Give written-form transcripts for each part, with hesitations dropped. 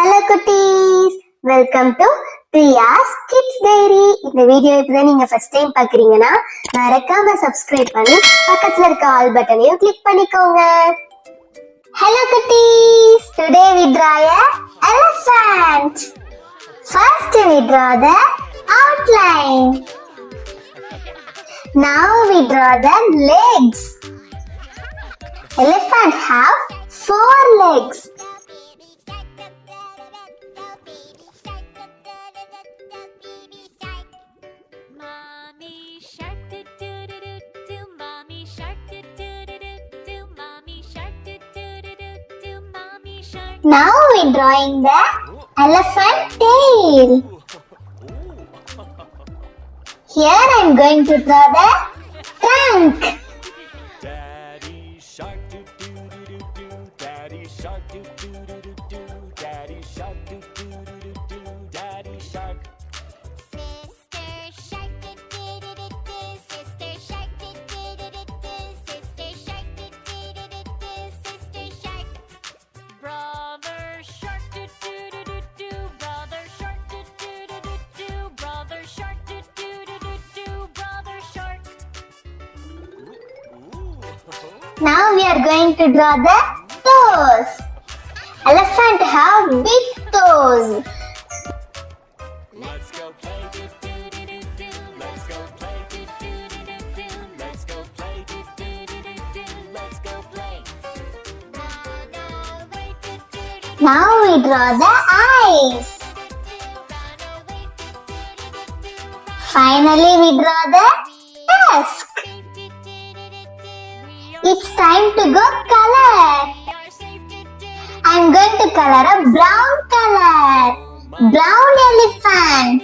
Hello குட்டீஸ், welcome to Priya's kids diary. இந்த video இப்பதான் நீங்க ஃபர்ஸ்ட் டைம் பாக்குறீங்கன்னா மறக்காம சப்ஸ்கிரைப் பண்ணி பக்கத்துல இருக்க ஆல் பட்டனையும் கிளிக் பண்ணிக்கோங்க. Hello குட்டீஸ், today we draw a elephant. First we draw the outline. Now we draw the legs. Elephant have 4 legs. Now we drawing the elephant tail. Here I am going to draw the trunk. Daddy shark do do do do do. Daddy shark do do do do do. Daddy shark do do do do do. Daddy shark. Sister shark do do do do do. Sister shark do do do do do. Sister shark do do do do do. Sister shark. Brother shark do do do do do. Brother shark do do do do do. Brother shark do do do do do. Brother shark. Now we are going to draw the toes. Elephant have big toes. Let's go play do do do do do. Let's go play do do do do do. Let's go play do do do do do. Let's go play. Run away do do do do. Now we draw the eyes. Run away do do do do do. Finally we draw the tusk. It's time to go color. I'm going to color a brown color. Brown elephant.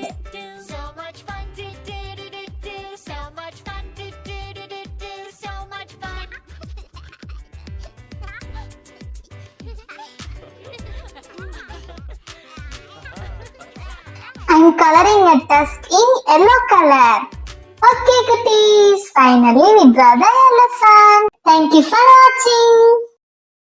So much fun to do do do do. So much fun to do do do do. So much fun. I'm coloring a tusk in yellow color. Okay, cuties. Finally we draw the elephant. Thank you for watching.